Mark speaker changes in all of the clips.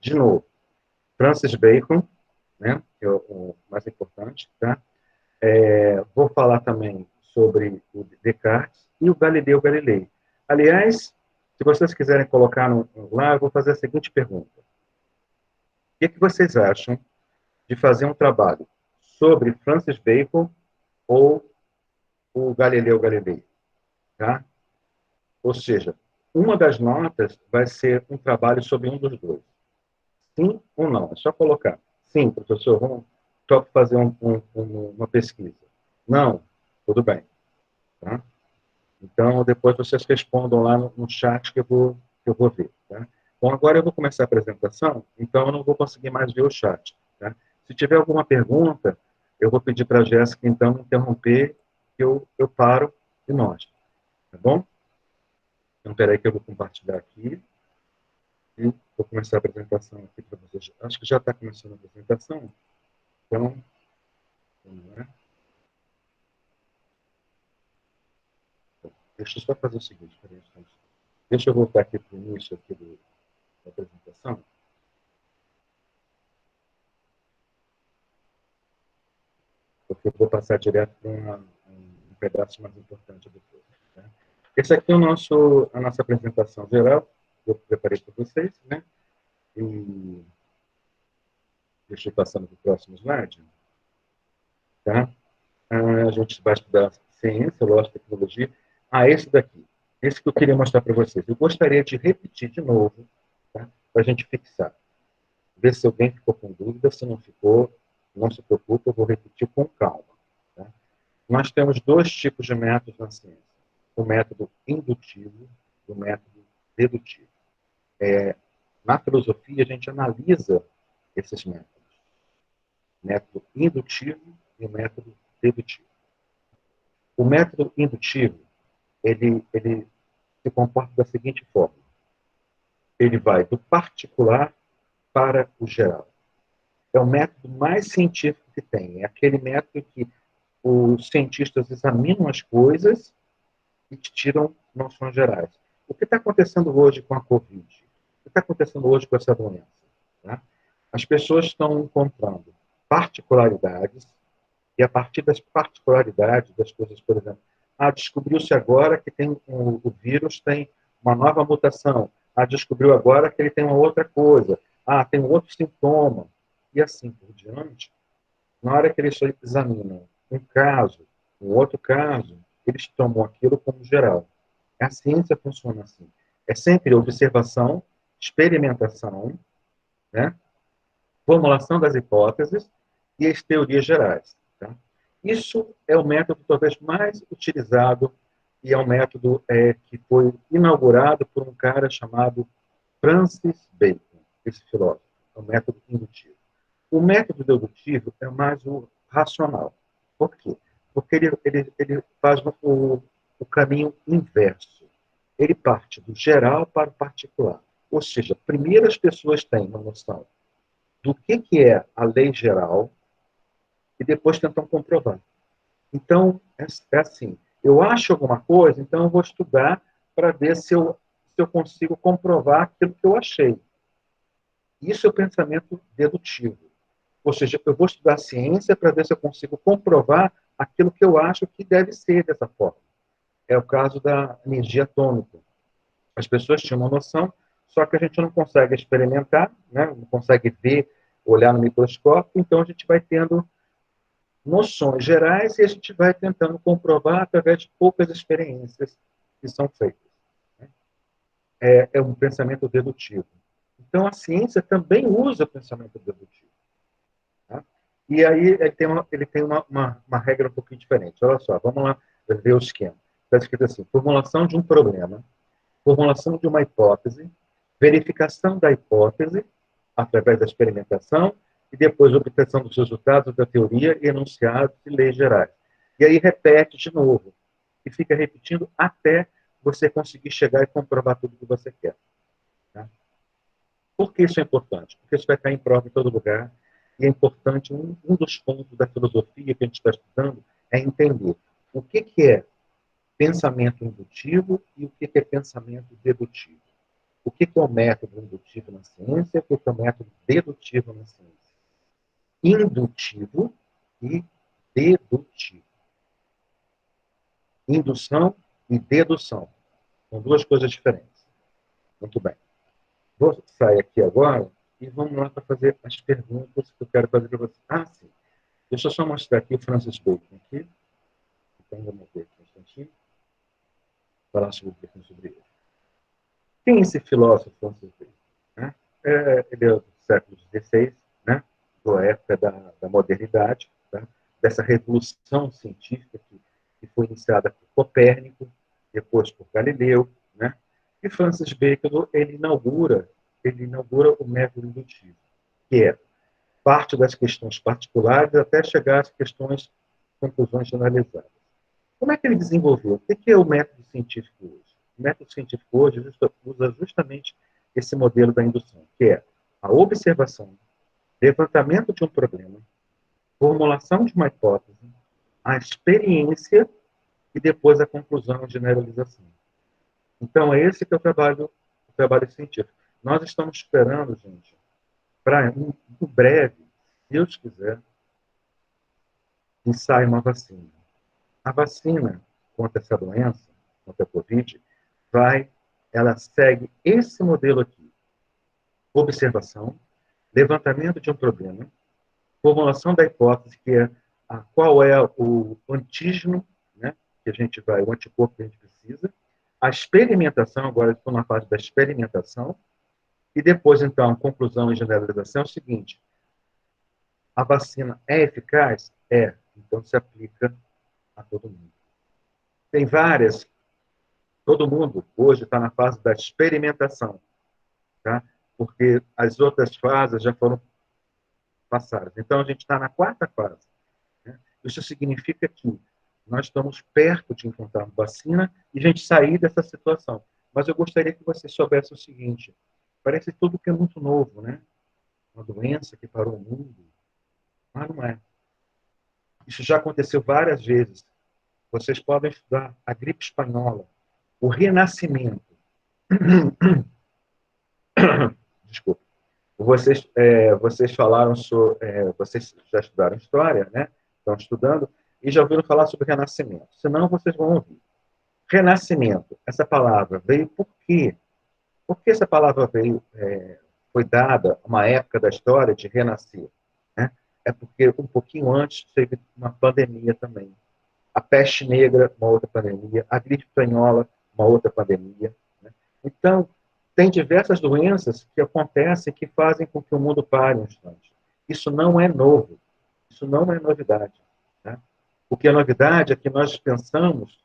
Speaker 1: De novo, Francis Bacon, né, que é o mais importante, tá? Vou falar também sobre o Descartes e o Galileu Galilei. Aliás, se vocês quiserem colocar lá, eu vou fazer a seguinte pergunta. O que vocês acham de fazer um trabalho sobre Francis Bacon ou o Galileu Galilei? Tá? Ou seja, uma das notas vai ser um trabalho sobre um dos dois. Sim ou não? É só colocar. Sim, professor, vamos só fazer uma pesquisa. Não? Tudo bem. Tá? Então, depois vocês respondam lá no chat que eu vou ver. Tá? Bom, agora eu vou começar a apresentação, então eu não vou conseguir mais ver o chat. Tá? Se tiver alguma pergunta, eu vou pedir para a Jéssica, então, interromper, que eu paro e mostro. Tá bom? Então, espera aí que eu vou compartilhar aqui. E vou começar a apresentação aqui para vocês. Acho que já está começando a apresentação. Então, vamos lá. Deixa eu só fazer o seguinte. Deixa eu voltar aqui para o início aqui da apresentação. Porque eu vou passar direto para um pedaço mais importante depois. Tá? Esse aqui é a nossa apresentação geral, que eu preparei para vocês, né? E deixa eu passar para o próximo slide. Tá? A gente vai estudar ciência, lógica, tecnologia. Esse daqui. Esse que eu queria mostrar para vocês. Eu gostaria de repetir de novo, tá? Para a gente fixar. Ver se alguém ficou com dúvida. Se não ficou, não se preocupe, eu vou repetir com calma. Tá? Nós temos dois tipos de métodos na ciência. O método indutivo e o método dedutivo. Na filosofia, a gente analisa esses métodos. O método indutivo e o método dedutivo. O método indutivo, ele se comporta da seguinte forma. Ele vai do particular para o geral. É o método mais científico que tem. É aquele método que os cientistas examinam as coisas e te tiram noções gerais. O que está acontecendo hoje com a Covid? O que está acontecendo hoje com essa doença? Tá? As pessoas estão encontrando particularidades e a partir das particularidades das coisas, por exemplo, descobriu-se agora que o vírus tem uma nova mutação. Descobriu agora que ele tem uma outra coisa. Tem um outro sintoma. E assim por diante. Na hora que eles examinam um caso, um outro caso, eles tomam aquilo como geral. A ciência funciona assim. É sempre observação, experimentação, né? Formulação das hipóteses e as teorias gerais. Tá? Isso é o método talvez mais utilizado e é um método que foi inaugurado por um cara chamado Francis Bacon, esse filósofo. É o método indutivo. O método dedutivo é mais o racional. Por quê? Porque ele faz o caminho inverso. Ele parte do geral para o particular. Ou seja, primeiro as pessoas têm uma noção do que é a lei geral e depois tentam comprovar. Então, é assim, eu acho alguma coisa, então eu vou estudar para ver se eu consigo comprovar aquilo que eu achei. Isso é o pensamento dedutivo. Ou seja, eu vou estudar ciência para ver se eu consigo comprovar aquilo que eu acho que deve ser dessa forma. É o caso da energia atômica. As pessoas tinham uma noção, só que a gente não consegue experimentar, né? Não consegue ver, olhar no microscópio, então a gente vai tendo noções gerais e a gente vai tentando comprovar através de poucas experiências que são feitas. Né? É um pensamento dedutivo. Então, a ciência também usa o pensamento dedutivo. Tá? E aí ele tem uma regra um pouquinho diferente. Olha só, vamos lá ver o esquema. Está escrito assim, formulação de um problema, formulação de uma hipótese, verificação da hipótese através da experimentação e depois obtenção dos resultados da teoria e enunciados de leis gerais. E aí repete de novo. E fica repetindo até você conseguir chegar e comprovar tudo que você quer. Tá? Por que isso é importante? Porque isso vai estar em prova em todo lugar. E é importante, um dos pontos da filosofia que a gente está estudando é entender o que é pensamento indutivo e o que é pensamento dedutivo. O que é o método indutivo na ciência? O que é o método dedutivo na ciência? Indutivo e dedutivo. Indução e dedução. São duas coisas diferentes. Muito bem. Vou sair aqui agora e vamos lá para fazer as perguntas que eu quero fazer para você. Ah, sim. Deixa eu só mostrar aqui o Francis Bacon. Aqui. Então, vamos ver aqui um instantinho. Falar sobre ele. Quem é esse filósofo Francis Bacon? Né? Ele é do século XVI, né? Da época da modernidade, tá? Dessa revolução científica que foi iniciada por Copérnico, depois por Galileu, né? E Francis Bacon ele inaugura o método indutivo, que é parte das questões particulares até chegar às questões, conclusões generalizadas. Como é que ele desenvolveu? O que é o método científico hoje? O método científico hoje usa justamente esse modelo da indução, que é a observação, levantamento de um problema, formulação de uma hipótese, a experiência e depois a conclusão e generalização. Então, é esse que é o trabalho científico. Nós estamos esperando, gente, para, em breve, se Deus quiser, que saia uma vacina. A vacina contra essa doença, contra a Covid, ela segue esse modelo aqui. Observação, levantamento de um problema, formulação da hipótese, que é qual é o antígeno, né, que a gente vai, o anticorpo que a gente precisa, a experimentação, agora estou na fase da experimentação, e depois, então, a conclusão e generalização é o seguinte: a vacina é eficaz? É. Então, se aplica a todo mundo. Tem várias, todo mundo hoje está na fase da experimentação, tá? Porque as outras fases já foram passadas. Então, a gente está na quarta fase. Né? Isso significa que nós estamos perto de encontrar uma vacina e a gente sair dessa situação. Mas eu gostaria que você soubesse o seguinte: parece tudo que é muito novo, né? Uma doença que parou o mundo, mas não é. Isso já aconteceu várias vezes. Vocês podem estudar a gripe espanhola, o renascimento. Desculpa. Vocês falaram sobre, vocês já estudaram história, né? Estão estudando e já ouviram falar sobre renascimento. Senão vocês vão ouvir. Renascimento, essa palavra veio por quê? Por que essa palavra foi dada a uma época da história de renascer? Né? É porque um pouquinho antes teve uma pandemia também. A peste negra, uma outra pandemia. A gripe espanhola, uma outra pandemia. Né? Então, tem diversas doenças que acontecem que fazem com que o mundo pare um instante. Isso não é novo. Isso não é novidade. Né? O que é novidade é que nós pensávamos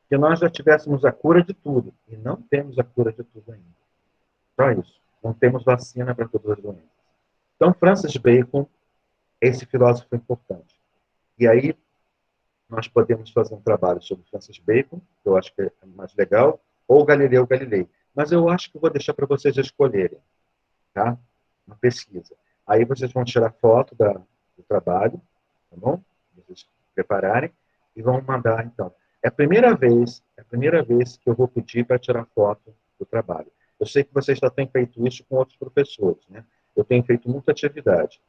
Speaker 1: que nós já tivéssemos a cura de tudo. E não temos a cura de tudo ainda. Só isso. Não temos vacina para todas as doenças. Então, Francis Bacon, esse filósofo importante. E aí, nós podemos fazer um trabalho sobre Francis Bacon, que eu acho que é mais legal, ou Galileu Galilei. Mas eu acho que eu vou deixar para vocês escolherem, tá? Uma pesquisa. Aí vocês vão tirar foto do trabalho, tá bom? Vocês prepararem e vão mandar, então. É a primeira vez que eu vou pedir para tirar foto do trabalho. Eu sei que vocês já têm feito isso com outros professores, né? Eu tenho feito muita atividade,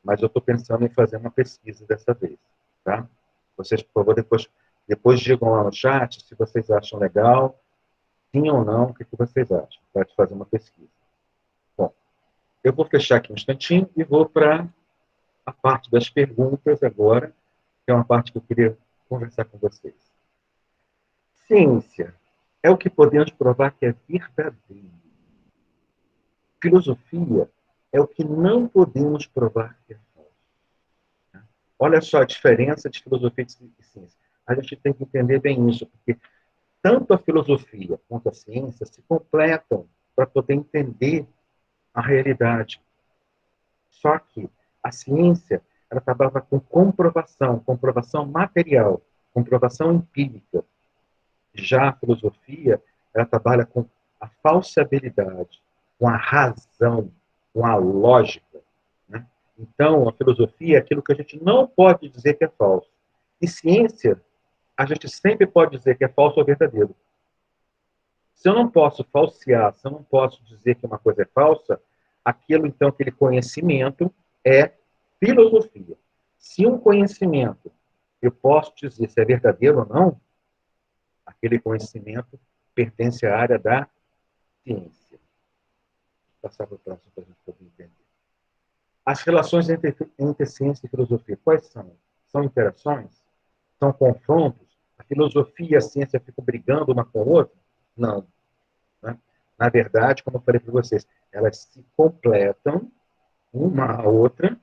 Speaker 1: mas eu estou pensando em fazer uma pesquisa dessa vez, tá? Vocês, por favor, depois digam lá no chat se vocês acham legal, sim ou não, o que vocês acham, para fazer uma pesquisa. Bom, eu vou fechar aqui um instantinho e vou para a parte das perguntas agora, que é uma parte que eu queria conversar com vocês. Ciência é o que podemos provar que é verdadeiro. Filosofia é o que não podemos provar que é falso. Olha só a diferença de filosofia e ciência. A gente tem que entender bem isso, porque tanto a filosofia quanto a ciência se completam para poder entender a realidade. Só que a ciência, ela trabalha com comprovação material, comprovação empírica. Já a filosofia, ela trabalha com a falseabilidade, com a razão, com a lógica. Né? Então, a filosofia é aquilo que a gente não pode dizer que é falso. E ciência, a gente sempre pode dizer que é falso ou verdadeiro. Se eu não posso falsear, se eu não posso dizer que uma coisa é falsa, aquilo, então, aquele conhecimento é filosofia. Se um conhecimento eu posso dizer se é verdadeiro ou não, aquele conhecimento pertence à área da ciência. Vou passar para o próximo para a gente poder entender. As relações entre ciência e filosofia, quais são? São interações? São confrontos? A filosofia e a ciência ficam brigando uma com a outra? Não. Né? Na verdade, como eu falei para vocês, elas se completam uma a outra.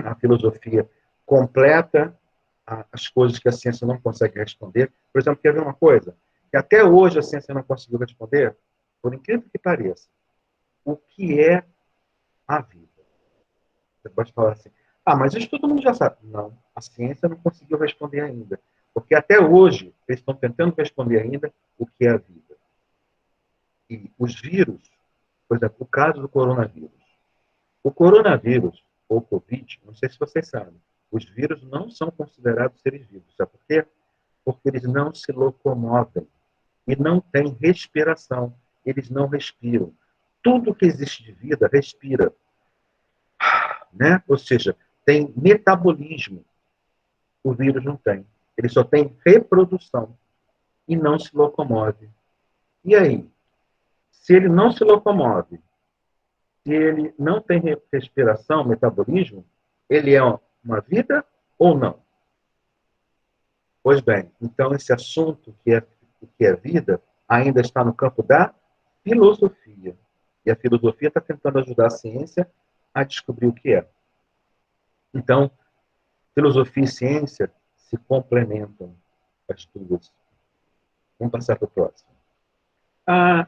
Speaker 1: A filosofia completa as coisas que a ciência não consegue responder. Por exemplo, quer ver uma coisa? Que até hoje a ciência não conseguiu responder, por incrível que pareça. O que é a vida? Você pode falar assim, mas isso todo mundo já sabe. Não, a ciência não conseguiu responder ainda. Porque até hoje eles estão tentando responder ainda o que é a vida. E os vírus, por exemplo, o caso do coronavírus. O coronavírus, ou Covid, não sei se vocês sabem, os vírus não são considerados seres vivos. Sabe por quê? Porque eles não se locomovem e não têm respiração. Eles não respiram. Tudo que existe de vida respira. Né? Ou seja, tem metabolismo. O vírus não tem. Ele só tem reprodução e não se locomove. E aí? Se ele não se locomove, se ele não tem respiração, metabolismo, ele é uma vida ou não? Pois bem, então esse assunto o que é vida ainda está no campo da filosofia. E a filosofia está tentando ajudar a ciência a descobrir o que é. Então, filosofia e ciência se complementam as duas. Vamos passar para o próximo.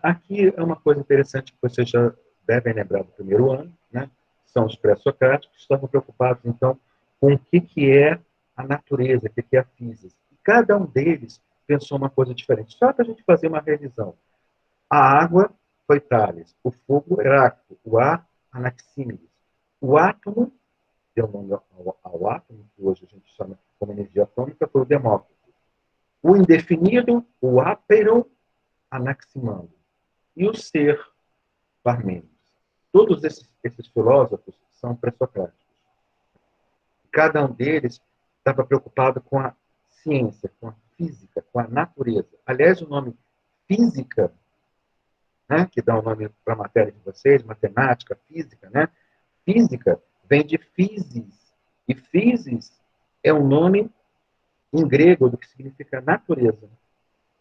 Speaker 1: Aqui é uma coisa interessante que vocês já devem lembrar do primeiro ano, né? São os pré-socráticos que estavam preocupados, então, com o que é a natureza, o que é a física. E cada um deles pensou uma coisa diferente. Só para a gente fazer uma revisão. A água foi Tales, o fogo Heráclito, o ar Anaxímenes. O átomo, deu nome ao átomo, que hoje a gente chama como energia atômica, foi o Demócrito. O indefinido, o ápero Anaximandro. E o ser, Parmênides. Todos esses filósofos são pré-socráticos. Cada um deles estava preocupado com a ciência, com a física, com a natureza. Aliás, o nome física, né, que dá o nome para a matéria de vocês, matemática, física, né? Física vem de physis. E physis é um nome em grego do que significa natureza.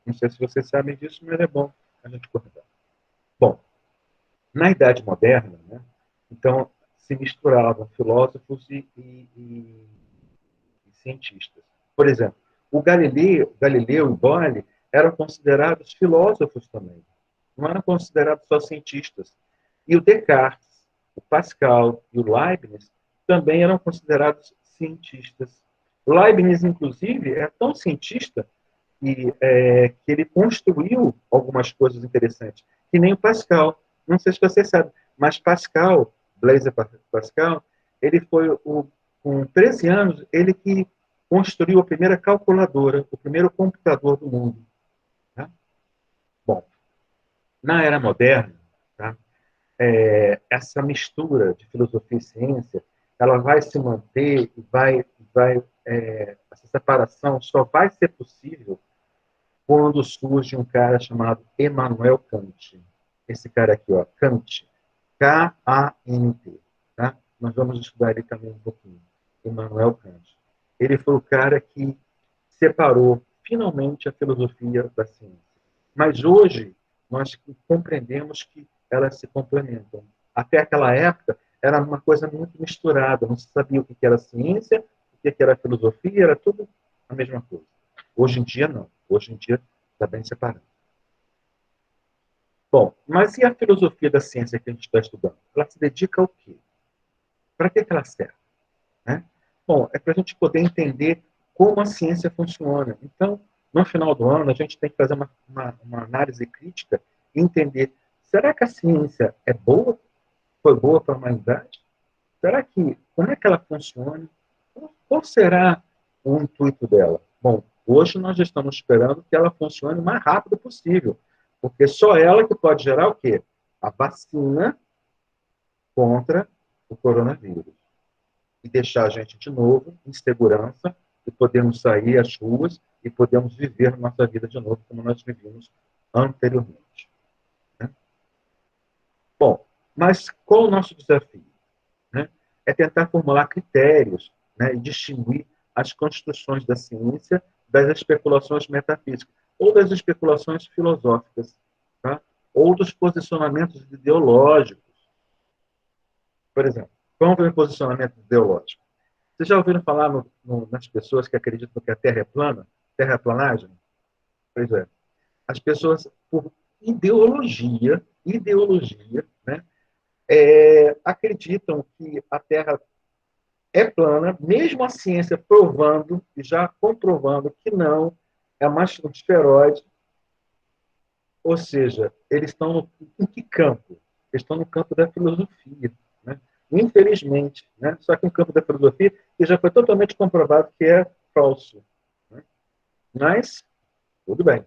Speaker 1: Não sei se vocês sabem disso, mas é bom a gente cortar. Bom, na Idade Moderna, né, então, se misturavam filósofos e cientistas. Por exemplo, o Galileu e Boyle eram considerados filósofos também. Não eram considerados só cientistas. E o Descartes, o Pascal e o Leibniz também eram considerados cientistas. O Leibniz, inclusive, é tão cientista que ele construiu algumas coisas interessantes, que nem o Pascal. Não sei se você sabe, mas Pascal, Blaise Pascal, ele foi, com 13 anos, ele que construiu a primeira calculadora, o primeiro computador do mundo. Tá? Bom, na era moderna, tá? Essa mistura de filosofia e ciência, ela vai se manter e essa separação só vai ser possível quando surge um cara chamado Emmanuel Kant. Esse cara aqui, ó, Kant. K-A-N-T. Tá? Nós vamos estudar ele também um pouquinho. Emmanuel Kant. Ele foi o cara que separou finalmente a filosofia da ciência. Mas hoje nós compreendemos que elas se complementam. Até aquela época era uma coisa muito misturada, não se sabia o que era ciência, o que era filosofia, era tudo a mesma coisa. Hoje em dia não. Hoje em dia está bem separado. Bom, mas e a filosofia da ciência que a gente está estudando? Ela se dedica ao quê? Para que ela serve? Né? Bom, é para a gente poder entender como a ciência funciona. Então, no final do ano, a gente tem que fazer uma análise crítica e entender, será que a ciência é boa? Foi boa para a humanidade? Será que, como é que ela funciona? Qual será o intuito dela? Bom, hoje nós estamos esperando que ela funcione o mais rápido possível, Porque só ela que pode gerar o quê? A vacina contra o coronavírus. E deixar a gente de novo em segurança e podemos sair às ruas e podemos viver nossa vida de novo como nós vivíamos anteriormente. Né? Bom, mas qual o nosso desafio? Né? É tentar formular critérios, né, e distinguir as construções da ciência das especulações metafísicas ou das especulações filosóficas, tá? Ou dos posicionamentos ideológicos. Por exemplo, vamos ver o posicionamento ideológico. Vocês já ouviram falar nas pessoas que acreditam que a Terra é plana? Terraplanagem? Pois é. As pessoas, por ideologia, né, acreditam que a Terra é plana, mesmo a ciência provando e já comprovando que não, é mais um esferoide. Ou seja, eles estão em que campo? Eles estão no campo da filosofia. Né? Infelizmente, né? Só que no campo da filosofia que já foi totalmente comprovado que é falso. Né? Mas, tudo bem.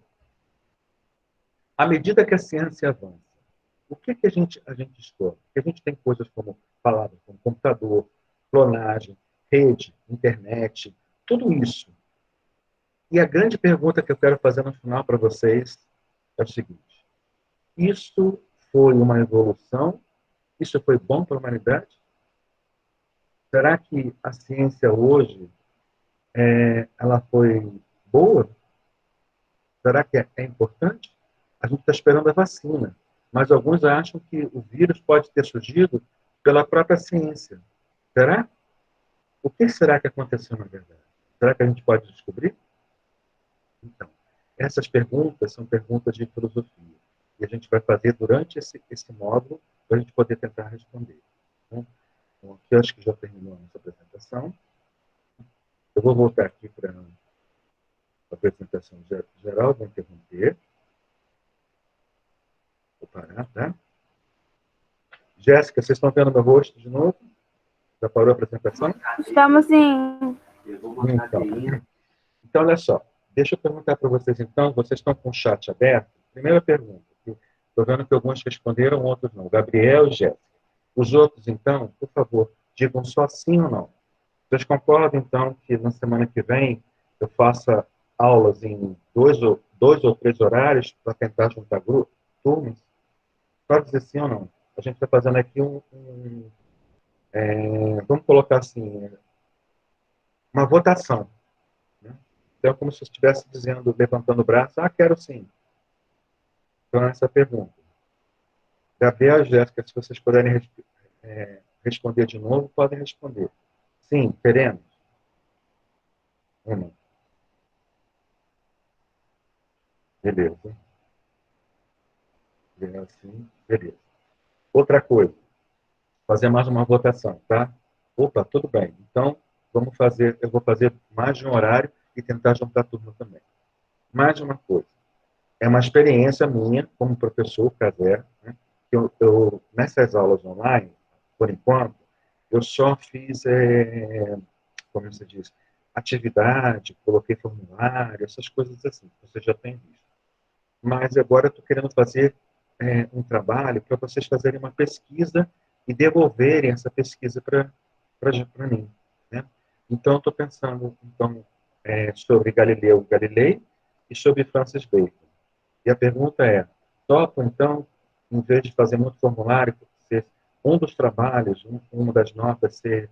Speaker 1: À medida que a ciência avança, o que a gente descobre? Que a gente tem coisas como palavras como computador, clonagem, rede, internet, tudo isso. E a grande pergunta que eu quero fazer no final para vocês é o seguinte: isso foi uma evolução? Isso foi bom para a humanidade? Será que a ciência hoje ela foi boa? Será que é importante? A gente está esperando a vacina, mas alguns acham que o vírus pode ter surgido pela própria ciência. Será? O que será que aconteceu na verdade? Será que a gente pode descobrir? Então, essas perguntas são perguntas de filosofia. E a gente vai fazer durante esse módulo para a gente poder tentar responder. Então, aqui eu acho que já terminou a nossa apresentação. Eu vou voltar aqui para a apresentação geral, vou interromper. Vou parar, tá? Jéssica, vocês estão vendo meu rosto de novo? Já parou a apresentação?
Speaker 2: Estamos sim.
Speaker 1: Então, olha só. Deixa eu perguntar para vocês, então. Vocês estão com o chat aberto? Primeira pergunta. Estou vendo que alguns responderam, outros não. Gabriel e Jéssica. Os outros, então, por favor, digam só sim ou não. Vocês concordam, então, que na semana que vem eu faça aulas em dois ou três horários para tentar juntar grupos, turmas? Pode dizer sim ou não. A gente está fazendo aqui vamos colocar assim, uma votação. Né? Então, é como se eu estivesse dizendo, levantando o braço, quero sim. Então, essa é a pergunta. Gabriel e Jéssica, se vocês puderem responder de novo, podem responder. Sim, queremos. Ou não. Beleza. Sim, beleza. Outra coisa, fazer mais uma votação, tá? Opa, tudo bem. Então, eu vou fazer mais de um horário e tentar juntar a turma também. Mais uma coisa. É uma experiência minha, como professor, Casé, né? Nessas aulas online, por enquanto, eu só fiz, como você diz, atividade, coloquei formulário, essas coisas assim, que você já tem visto. Mas agora eu estou querendo fazer um trabalho para vocês fazerem uma pesquisa e devolverem essa pesquisa para mim. Né? Então, estou pensando sobre Galileu Galilei e sobre Francis Bacon. E a pergunta é, topo, então, em vez de fazer muito formulário, ser um dos trabalhos, uma das notas ser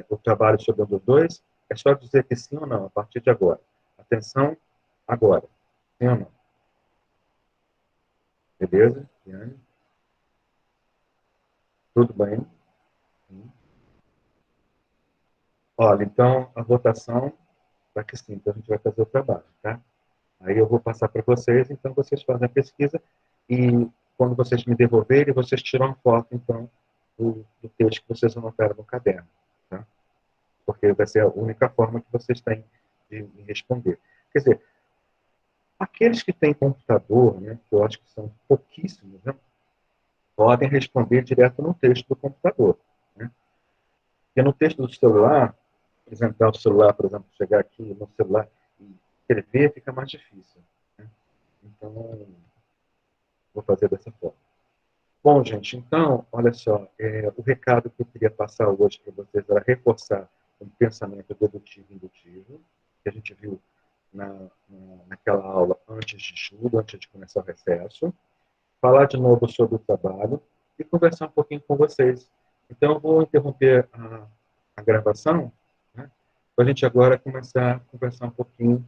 Speaker 1: o trabalho sobre um dos dois, é só dizer que sim ou não, a partir de agora. Atenção, agora. Sim ou não? Beleza? Tudo bem? Sim. Olha, então, a votação está que sim, então a gente vai fazer o trabalho, tá? Aí eu vou passar para vocês, então vocês fazem a pesquisa e quando vocês me devolverem, vocês tiram a foto, então, do texto que vocês anotaram no caderno, tá? Porque vai ser a única forma que vocês têm de me responder. Quer dizer, aqueles que têm computador, né, que eu acho que são pouquíssimos, né, podem responder direto no texto do computador, né? Porque no texto do celular, apresentar o celular, por exemplo, chegar aqui no celular e escrever fica mais difícil, né? Então, Vou fazer dessa forma. Bom, gente, então, olha só, o recado que eu queria passar hoje para vocês era reforçar um pensamento dedutivo e indutivo, que a gente viu naquela aula antes de julho, antes de começar o recesso, falar de novo sobre o trabalho e conversar um pouquinho com vocês. Então, eu vou interromper a gravação, né, para a gente agora começar a conversar um pouquinho,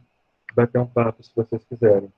Speaker 1: bater um papo, se vocês quiserem.